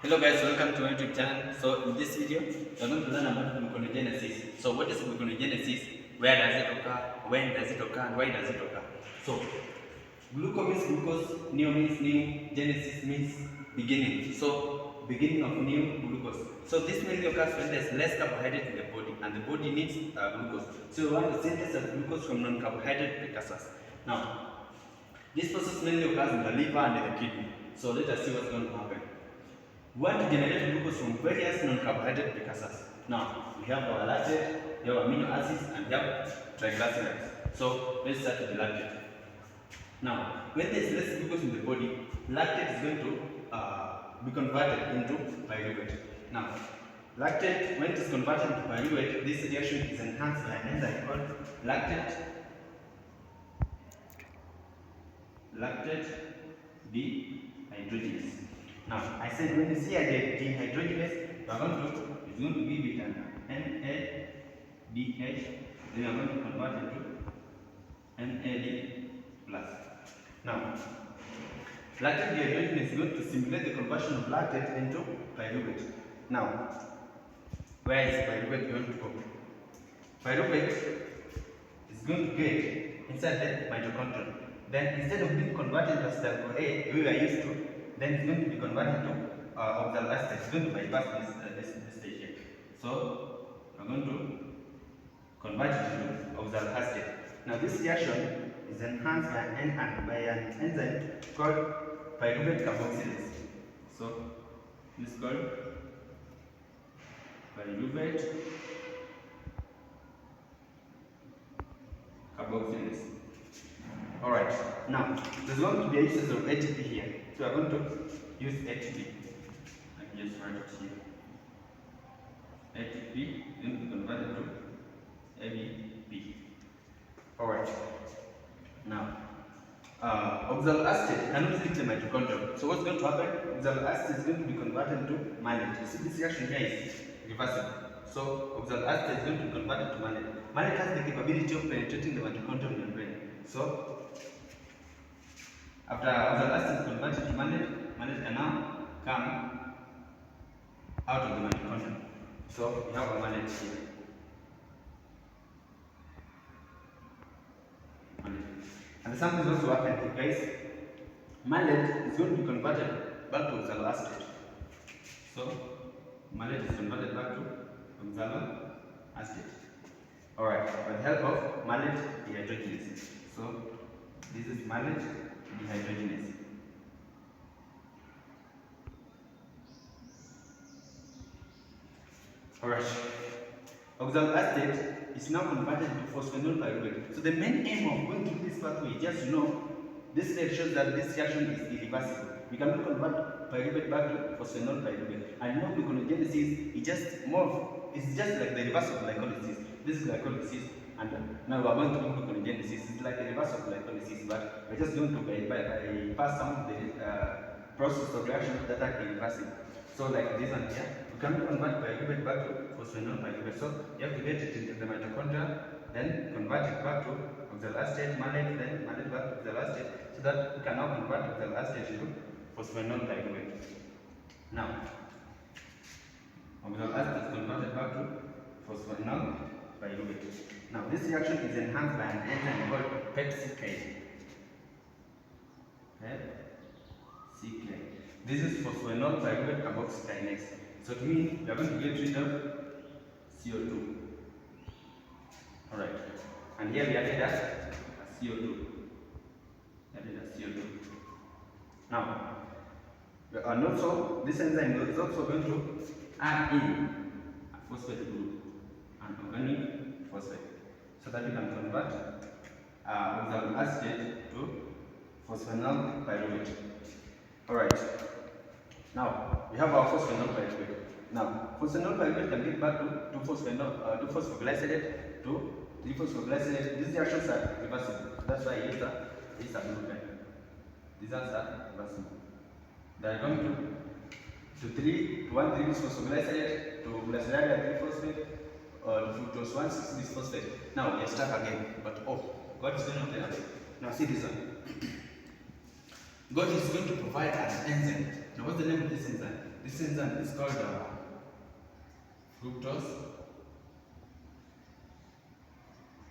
Hello guys, welcome to my YouTube channel. So in this video, we're going to learn about gluconeogenesis. So what is gluconeogenesis? Where does it occur? When does it occur? And why does it occur? So gluco means glucose, neo means new, genesis means beginning. So beginning of new glucose. So this mainly occurs when there's less carbohydrate in the body and the body needs glucose. So we want to synthesize glucose from non-carbohydrate precursors. Now, this process mainly occurs in the liver and in the kidney. So let us see what's going to happen. We want to generate glucose from various non-carbohydrate precursors. Now, we have our lactate, we have amino acids, and we have triglycerides. So, let's start with the lactate. Now, when there is less glucose in the body, lactate is going to be converted into pyruvate. Now, lactate, when it is converted into pyruvate, this reaction is enhanced by an enzyme called lactate dehydrogenase. Now, I said when you see a dehydrogenase, we are going to give it an NADH, then we are going to convert it to NAD plus. Now, lactate dehydrogenase is going to simulate the conversion of lactate into pyruvate. Now, where is pyruvate going to go? Pyruvate is going to get inside the mitochondria. Then instead of being converted to acetyl A, we are used to, then it's going to be converted to oxaloacetate. It's going to bypass this stage here. So we're going to convert it to oxaloacetate. Now this reaction is enhanced by an enzyme called pyruvate carboxylase. So this is called pyruvate carboxylase. Alright, now there's going to be a usage of ATP here. So we're going to use ATP. I can just write it here. ATP is going to be converted to ABP. Alright. Now, oxaloacetate cannot reach the mitochondria. So what's going to happen? Oxaloacetate is going to be converted to mannate. You see, this reaction here is reversible. So oxaloacetate is going to be converted to mannate. Mannate has the capability of penetrating the mitochondrial membrane. So after oxaloacetate is converted to mannate can now come out of the mitochondria. So we have a mannate here. And the same thing is also happening here, guys. Mannate is going to be converted back to oxaloacetate. So mannate is converted back to oxaloacetate. Alright, with the help of mannate dehydrogenase. So this is mannate dehydrogenase. Alright. Oxaloacetate is now converted to phosphoenolpyruvate. So the main aim of going through this pathway, just this slide shows that this reaction is irreversible. We cannot convert pyruvate back to phosphoenolpyruvate. And more gluconeogenesis is it's just like the reverse of glycolysis. This is glycolysis, and now we are going through gluconeogenesis. It's like the reverse of glycolysis, but we're just going to bypass some of the process of reactions that are irreversible. So like this one here, we can convert pyruvate back to phosphoenolpyruvate. So you have to get it into the mitochondria, then convert it back to oxaloacetate, mannate, then mannate back to oxaloacetate, so that we can now convert oxaloacetate into phosphoenolpyruvate. Now, oxaloacetate is converted back to phosphoenolpyruvate. Now, this reaction is enhanced by an enzyme called pepsicase. Pepsicase. This is phosphoenolpyruvate carboxykinase. So to me, we are going to get rid of CO2. Alright. And here we added a CO2. Now, and also this enzyme is also going to add in a phosphate group, an organic phosphate, so that we can convert oxaloacetate to phosphoenolpyruvate. Alright. Now, we have our phosphoenolpyruvate. Now, phosphoenolpyruvate can get back to phosphoglycerate to 3-phosphoglycerate. These reactions are reversible. That's why I use a blue pen. These are reversible. They are going to 1,3-phosphoglycerate to glyceride 3-phosphate to 1,6-bisphosphate. Now, we are stuck again. But what is going on there? Now, see this one. God is going to provide an enzyme. Now, what's the name of this enzyme? This This enzyme is called fructose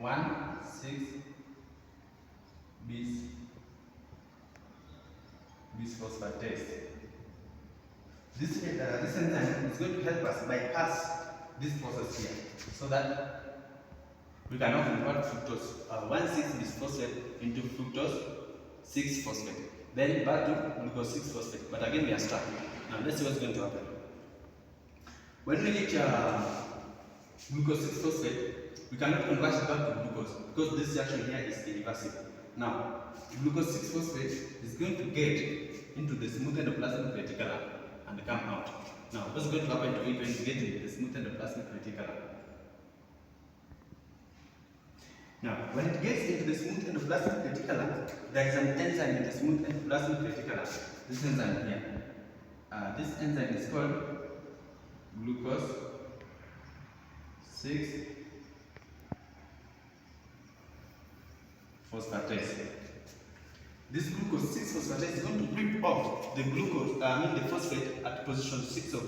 1,6-bis-phosphatase. This enzyme is going to help us bypass this process here, so that we can now convert fructose 1,6-bisphosphate into fructose 6-phosphate, then back to glucose 6-phosphate. But again, we are stuck. Now let's see what's going to happen. When we reach glucose 6-phosphate, we cannot convert it back to glucose because this reaction here is irreversible. Now, glucose 6-phosphate is going to get into the smooth endoplasmic reticulum and come out. Now, what's going to happen to it when you get into the smooth endoplasmic reticulum? Now, when it gets into the smooth endoplasmic reticulum, there is an enzyme in the smooth endoplasmic reticulum. This enzyme here. This enzyme is called glucose 6-phosphatase. This glucose 6-phosphatase is going to rip off the glucose, the phosphate at position 6 of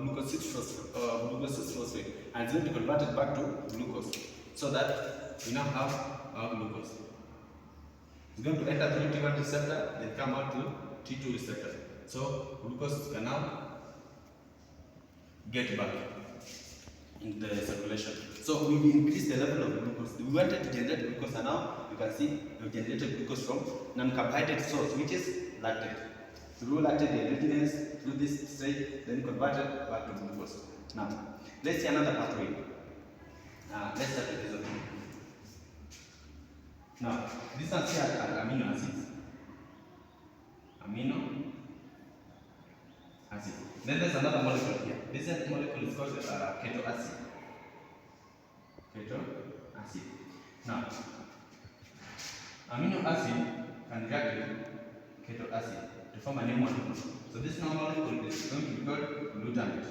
glucose 6-phosphate, and it's going to convert it back to glucose, so that we now have our glucose. It's going to enter through T1 receptor, then come out to T2 receptor. So glucose can now get back in the circulation. So we've increased the level of glucose. We wanted to generate glucose, and now you can see we've generated glucose from non-carbohydrate source, which is lactate. Through lactate dehydrogenase, through this stage, then converted back to glucose. Now, let's see another pathway. Let's start with this one. Now, these ones here are amino acids. Amino acid. Then there's another molecule here. This molecule is called keto acid. Keto acid. Now, amino acid can react with keto acid to form a new molecule. So this new molecule is going to be called glutamate.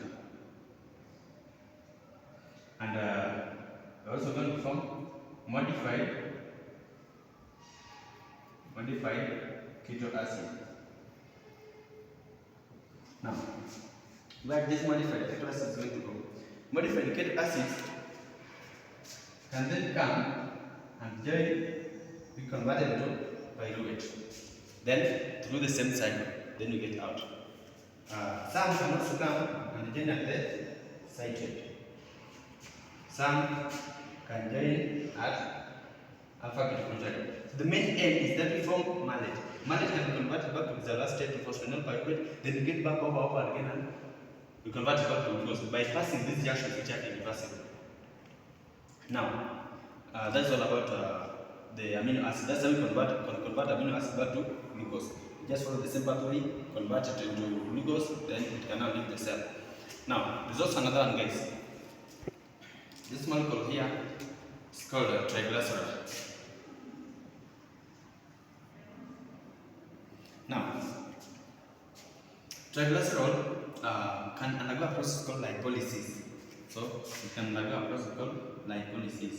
And we're also going to form modified keto acid. Now, where this modified keto acid is going to go? Modified keto acids can then come and be converted to pyruvate. Then, through the same cycle, then we get out. Some can also come and join at the citrate. Some can join at alpha-ketoglutarate. The main aim is that we form malate. Malate can be converted back to the last state to phosphoenolpyruvate, then we get back over again and we convert it back to glucose by passing these reactions which are irreversible. Now, that's all about the amino acid. That's how we convert amino acid back to glucose. We just follow the same pathway, convert it into glucose, then it can now leave the cell. Now, there's also another one, guys. This molecule here is called triglyceride. Now, triglycerol can undergo a process called lipolysis. So, it can undergo a process called lipolysis.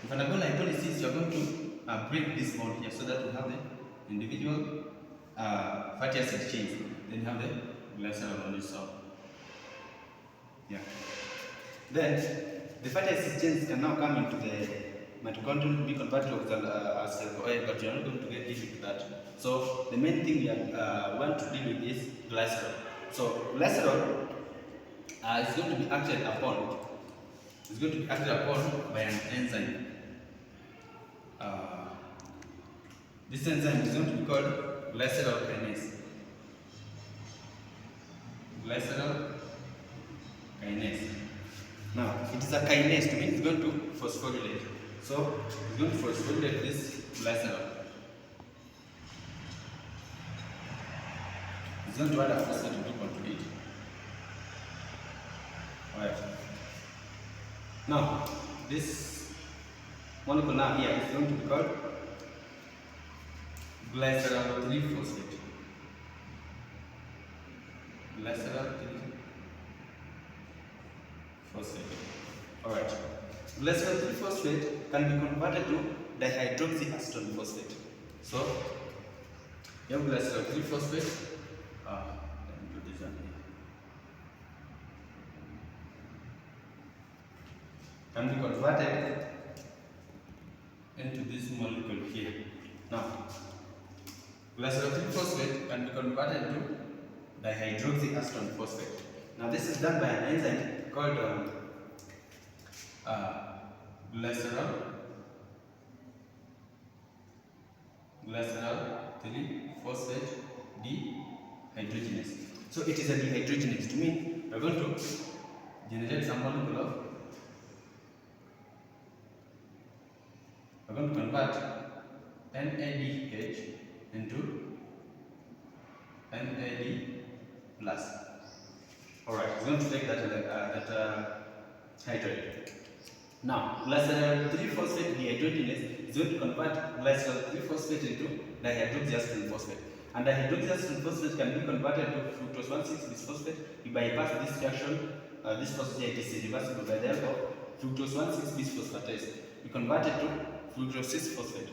If you undergo lipolysis, you are going to break this bond here so that we have the individual fatty acid chains. Then you have the glycerol on its own. Yeah. Then, the fatty acid chains can now come into the mitochondria to be converted to as alcohol, but you are not going to get into that. So the main thing we want to deal with is glycerol. So glycerol is going to be acted upon. It's going to be acted upon by an enzyme. This enzyme is going to be called glycerol kinase. Glycerol kinase. Now, it is a kinase, to mean it's going to phosphorylate. So, it's going to phosphorylate this glycerol. It's going to add a phosphate group onto it. Alright. Now, this molecule now here is going to be called glycerol 3-phosphate. Glycerol 3-phosphate. Alright. Glycerol 3-phosphate can be converted to dihydroxyacetone phosphate. So, you have glycerol 3-phosphate, one here, can be converted into this molecule here. Now, glycerol 3-phosphate can be converted to dihydroxyacetone phosphate. Now, this is done by an enzyme called glycerol 3-phosphate dehydrogenase. So it is a dehydrogenase. To mean we are going to generate some molecule of, we are going to convert NADH into NAD plus. Alright, we're going to take that hydrate. Now, glycerol 3-phosphate dehydrogenase is going to convert glycerol 3-phosphate into dihydroxyacetone phosphate. And dihydroxyacetone phosphate can be converted to fructose 1,6-bisphosphate. You bypass this reaction, this process here, it is irreversible by the help of fructose 1,6-bisphosphatase. We convert it to fructose 6-phosphate.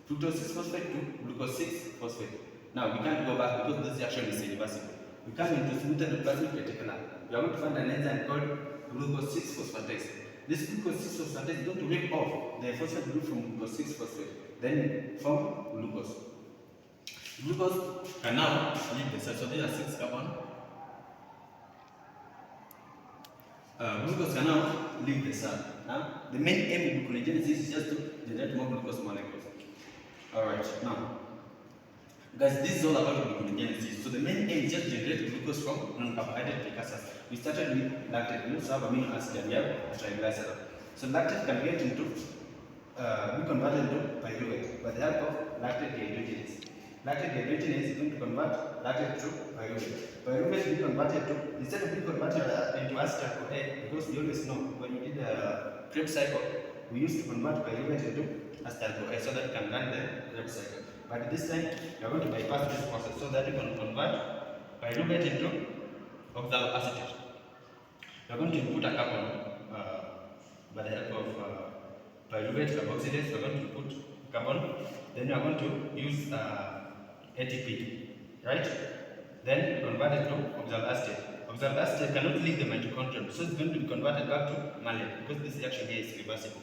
Fructose 6-phosphate to glucose 6-phosphate. Now, we can't go back because this reaction is irreversible. We come into smooth endoplasmic reticulum. We are going to find an enzyme called glucose 6-phosphatase. This glucose 6-phosphatase is going to break off the phosphate group from glucose 6-phosphate, then form glucose. Glucose can now leave the cell. So these are 6 carbon. Glucose can now leave the cell. Now, the main aim of gluconeogenesis is just to generate more glucose molecules. Alright, now, guys, this is all about gluconeogenesis. So the main aim is just to generate glucose from non-carbohydrate precursors. We started with lactate. We also have amino acid and we have triglycerol. So lactate can get into, be converted into pyruvate by the help of lactate dehydrogenase. Lactate dehydrogenase is going to convert lactate to pyruvate. Pyruvate will be converted to, instead of being converted into acetyl-CoA, because we always know when we did the Krebs cycle, we used to convert pyruvate into acetyl-CoA so that we can run the Krebs cycle. But this time, we are going to bypass this process so that we can convert pyruvate into oxaloacetate. We are going to input a carbon by the help of pyruvate carboxylase. We are going to input carbon. Then we are going to use ATP, right? Then we convert it to oxaloacetate. Oxaloacetate cannot leave the mitochondrion, so it's going to be converted back to malate because this reaction here is reversible.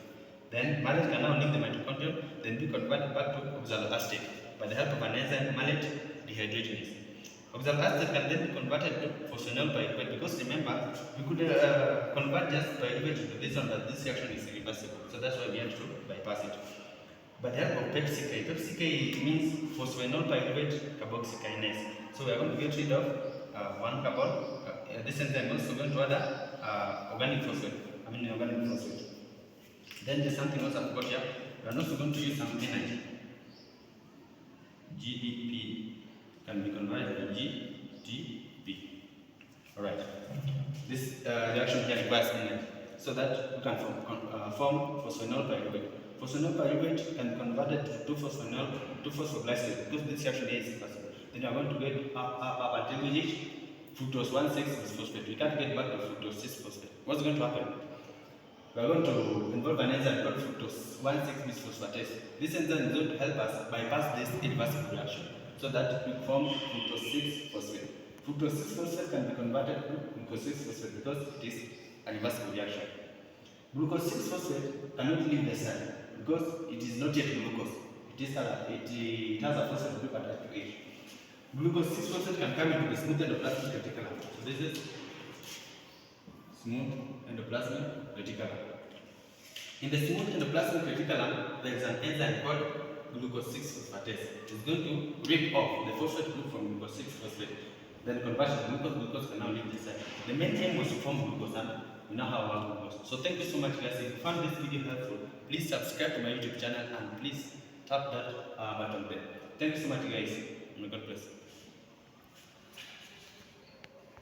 Then malate can now leave the mitochondrion, then be converted back to oxaloacetate by the help of an enzyme malate dehydrogenase. Oxaloacetate can then be converted to phosphoenol pyruvate because remember, we could convert just pyruvate into this one, but this reaction is irreversible. So that's why we have to bypass it. By the help of PepsiK. PepsiK means phosphoenol pyruvate carboxykinase. So we are going to get rid of one carbon. This enzyme is also going to add organic phosphate. Organic phosphate. Then there's something else I've got here. We are also going to use some energy. GDP can be converted to GDP. Alright. This reaction here requires energy so that we can form phosphoenol pyruvate. Phosphoenol pyruvate can be converted to 2-phosphoglycerate because this reaction here is impossible. Then we are going to get up until we reach fructose 1,6-bisphosphate. We can't get back to fructose 6-phosphate. What's going to happen? We are going to involve an enzyme called fructose 1,6-bisphosphatase. This enzyme is going to help us bypass this irreversible reaction so that we form fructose 6-phosphate. Fructose 6-phosphate can be converted to glucose 6-phosphate because it is a reversible reaction. Glucose 6-phosphate cannot leave the cell because it is not yet glucose. It has a phosphate group attached to it. Glucose 6-phosphate can come into the smooth endoplasmic reticulum. So this is smooth endoplasmic reticulum. In the smooth endoplasmic reticulum, there is an enzyme called glucose 6-phosphatase. It's going to rip off the phosphate group from glucose 6-phosphate. Then conversion to glucose can now leave the cell. The main aim was to form glucose, and we now have our glucose. So thank you so much, guys. If you found this video helpful, please subscribe to my YouTube channel and please tap that button there. Thank you so much, guys. May God bless you.